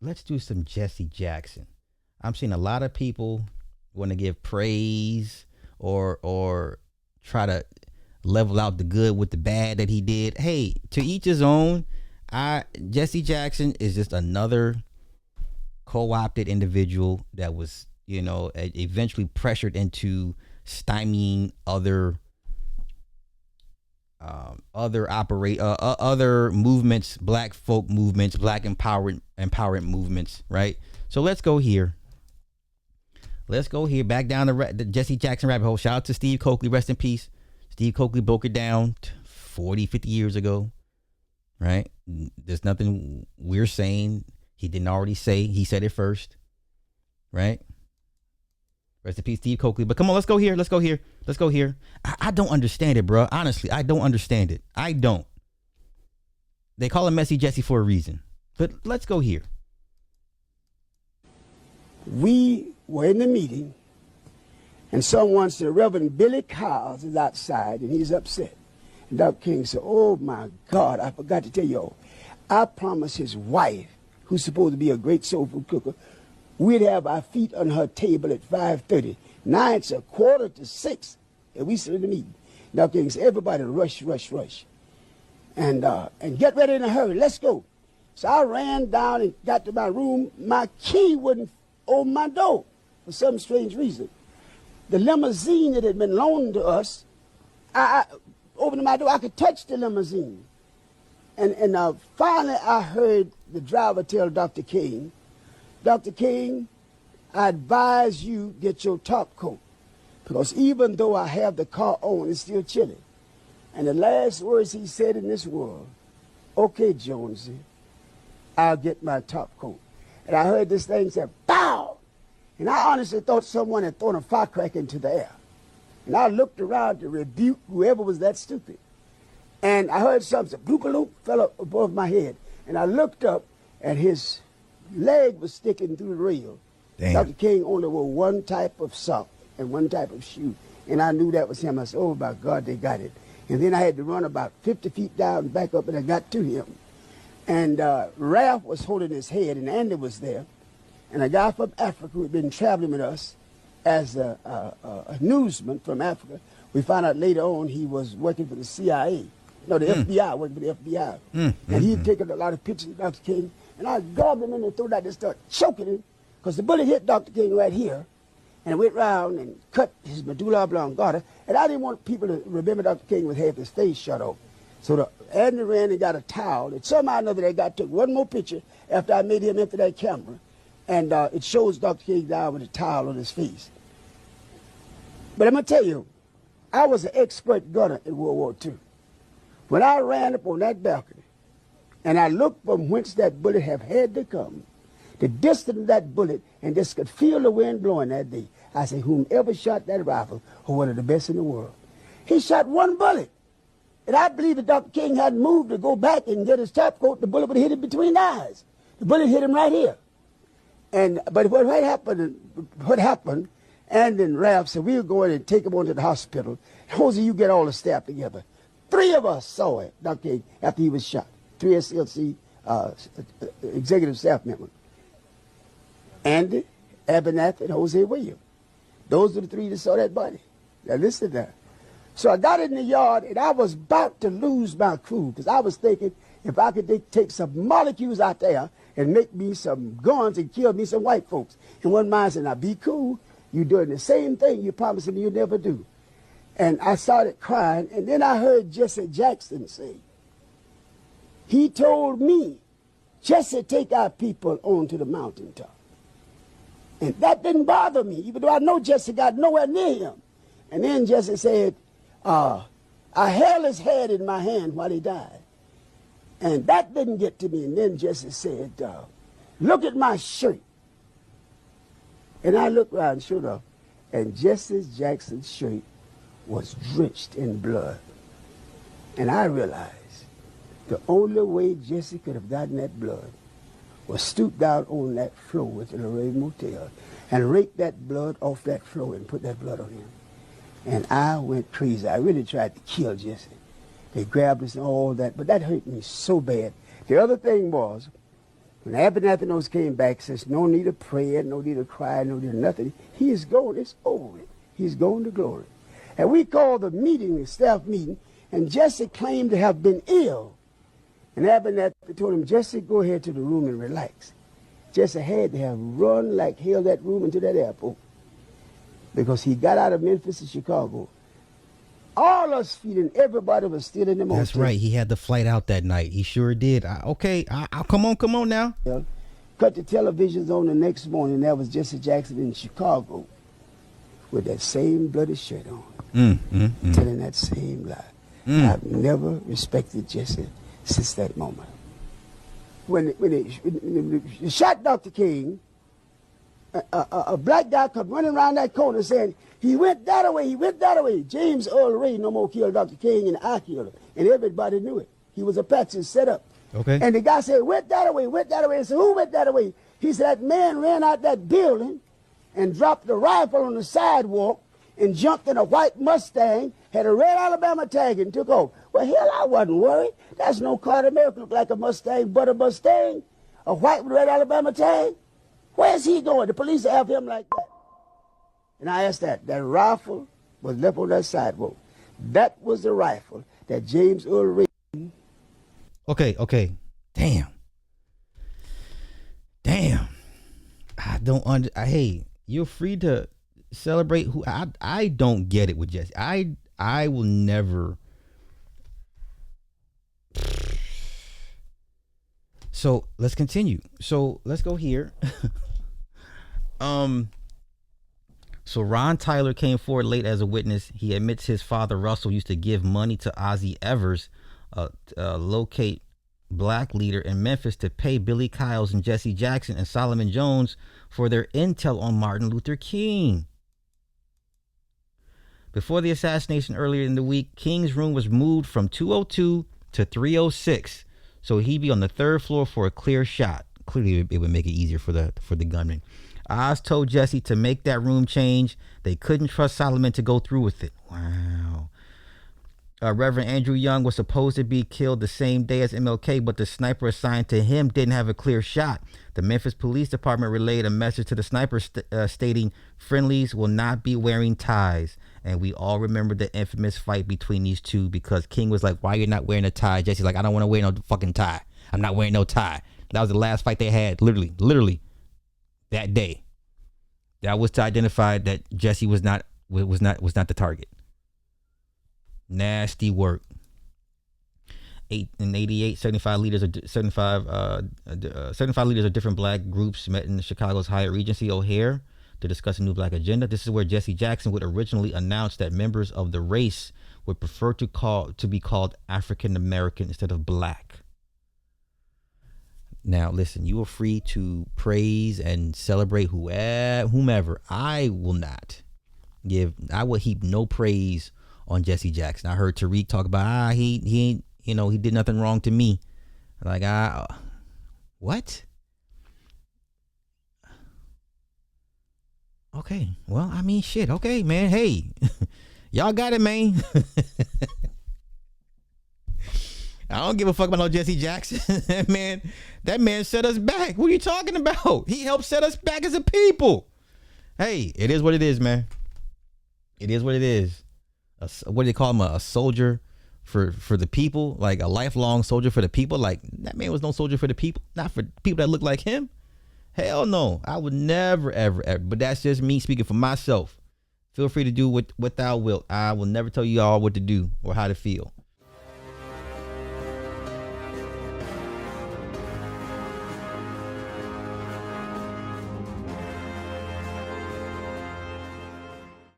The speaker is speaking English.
let's do some Jesse Jackson. I'm seeing a lot of people want to give praise or try to level out the good with the bad that he did. Hey, to each his own. Jesse Jackson is just another co-opted individual that was, eventually pressured into stymieing other movements, black folk movements, black empowerment movements, right? So let's go here. Back down the Jesse Jackson rabbit hole. Shout out to Steve Coakley, rest in peace. Steve Coakley broke it down 40, 50 years ago, right? There's nothing we're saying he didn't already say. He said it first, right? Rest in peace, Steve Coakley. But come on, let's go here. I don't understand it, bro. Honestly, I don't understand it. I don't. They call him Messy Jesse for a reason. But let's go here. We were in the meeting, and someone said, Reverend Billy Cowles is outside, and he's upset. And Dr. King said, oh, my God, I forgot to tell y'all. I promised his wife, who's supposed to be a great soul food cooker, we'd have our feet on her table at 5:30. Now it's 5:45, and we sit in the meeting. Dr. King said, everybody rush. And get ready in a hurry. Let's go. So I ran down and got to my room. My key wouldn't open my door for some strange reason. The limousine that had been loaned to us, I opened my door. I could touch the limousine. And finally I heard the driver tell Dr. King, Dr. King, I advise you get your top coat, because even though I have the car on, it's still chilly. And the last words he said in this world, okay, Jonesy, I'll get my top coat. And I heard this thing say, bow! And I honestly thought someone had thrown a firecracker into the air. And I looked around to rebuke whoever was that stupid. And I heard something, bloop, fell up above my head. And I looked up, and his leg was sticking through the rail. Damn. Dr. King only wore one type of sock and one type of shoe. And I knew that was him. I said, oh, my God, they got it. And then I had to run about 50 feet down and back up, and I got to him. And Ralph was holding his head, and Andy was there. And a guy from Africa who had been traveling with us as a newsman from Africa. We found out later on he was working for the CIA. No, the FBI, working for the FBI. And he'd taken a lot of pictures of Dr. King. And I grabbed him in the throat and started choking him, because the bullet hit Dr. King right here. And it went round and cut his medulla oblongata. And I didn't want people to remember Dr. King with half his face shut off. So Andy ran and got a towel. And somehow or another they took one more picture after I made him empty that camera. And it shows Dr. King down with a towel on his face. But I'm going to tell you, I was an expert gunner in World War II. When I ran up on that balcony, and I looked from whence that bullet had to come, the distance of that bullet, and just could feel the wind blowing that day, I said, whomever shot that rifle was one of the best in the world. He shot one bullet. And I believe if Dr. King hadn't moved to go back and get his top coat, the bullet would have hit him between the eyes. The bullet hit him right here. But what happened, and then Ralph said, we'll go in and take him on to the hospital. Jose, you get all the staff together. 3 of us saw it, Dr. King, after he was shot. 3 SLC executive staff members. Andy, Abernathy, and Jose Williams. Those are the 3 that saw that body. Now listen to that. So I got in the yard, and I was about to lose my cool, because I was thinking if I could take some molecules out there and make me some guns and kill me some white folks. And one man said, now be cool. You're doing the same thing you promised me you'd never do. And I started crying, and then I heard Jesse Jackson say, he told me, Jesse, take our people on to the mountaintop. And that didn't bother me, even though I know Jesse got nowhere near him. And then Jesse said, I held his head in my hand while he died. And that didn't get to me. And then Jesse said, look at my shirt. And I looked around, sure enough, and Jesse Jackson's shirt was drenched in blood. And I realized the only way Jesse could have gotten that blood was stoop down on that floor at the Lorraine Motel and rake that blood off that floor and put that blood on him. And I went crazy. I really tried to kill Jesse. They grabbed us and all that, but that hurt me so bad. The other thing was, When Abernathy came back, says, no need of prayer, no need of cry, no need of nothing. He is going, it's over with. He's going to glory. And we called the meeting a staff meeting, and Jesse claimed to have been ill. And Abernathy told him, Jesse, go ahead to the room and relax. Jesse had to have run like hell that room into that airport, because he got out of Memphis to Chicago. All us feeling everybody was still in the motel. That's right. He had the flight out that night. He sure did. I'll come on now. Cut the televisions on the next morning. That was Jesse Jackson in Chicago with that same bloody shirt on, telling that same lie. I've never respected Jesse since that moment. When they shot Dr. King, a black guy come running around that corner saying, he went that way, he went that way. James Earl Ray no more killed Dr. King, and I killed him. And everybody knew it. He was a Apache set up. Okay. And the guy said, went that way, went that way. I said, who went that way? He said, that man ran out that building and dropped the rifle on the sidewalk and jumped in a white Mustang, had a red Alabama tag, and took off. Well, hell, I wasn't worried. That's no car in America look like a Mustang, but a Mustang, a white with red Alabama tag. Where's he going? The police have him like that. And I asked that rifle was left on that sidewalk. That was the rifle that James Earl Ray. Okay. Damn. I don't hey, you're free to celebrate who I don't get it with Jesse. I will never. So let's continue. So let's go here. So Ron Tyler came forward late as a witness. He admits his father Russell used to give money to Ozzie Evers, locate black leader in Memphis, to pay Billy Kyles and Jesse Jackson and Solomon Jones for their intel on Martin Luther King. Before the assassination earlier in the week, King's room was moved from 202 to 306, so he'd be on the third floor for a clear shot. Clearly, it would make it easier for the gunman. Oz told Jesse to make that room change. They couldn't trust Solomon to go through with it. Wow. Reverend Andrew Young was supposed to be killed the same day as MLK, but the sniper assigned to him didn't have a clear shot. The Memphis Police Department relayed a message to the sniper stating, friendlies will not be wearing ties. And we all remember the infamous fight between these two, because King was like, why you're not wearing a tie? Jesse's like, I don't want to wear no fucking tie. I'm not wearing no tie. That was the last fight they had, literally that day. That was to identify that Jesse was not the target. Nasty work. In 88, 75 leaders of 75 leaders of different black groups met in Chicago's Hyatt Regency O'Hare to discuss a new black agenda. This is where Jesse Jackson would originally announce that members of the race would prefer to be called African American instead of black. Now, listen, you are free to praise and celebrate whomever. I will not I will heap no praise on Jesse Jackson. I heard Tariq talk about, he ain't, he did nothing wrong to me. Like, what? Okay. Well, I mean, shit. Okay, man. Hey, y'all got it, man. I don't give a fuck about no Jesse Jackson. that man set us back. What are you talking about? He helped set us back as a people. Hey, it is what it is, man. It is what it is. What do they call him? A soldier for the people, like a lifelong soldier for the people. Like, that man was no soldier for the people, not for people that look like him. Hell no. I would never, ever. But that's just me speaking for myself. Feel free to do what thou wilt. I will never tell you all what to do or how to feel.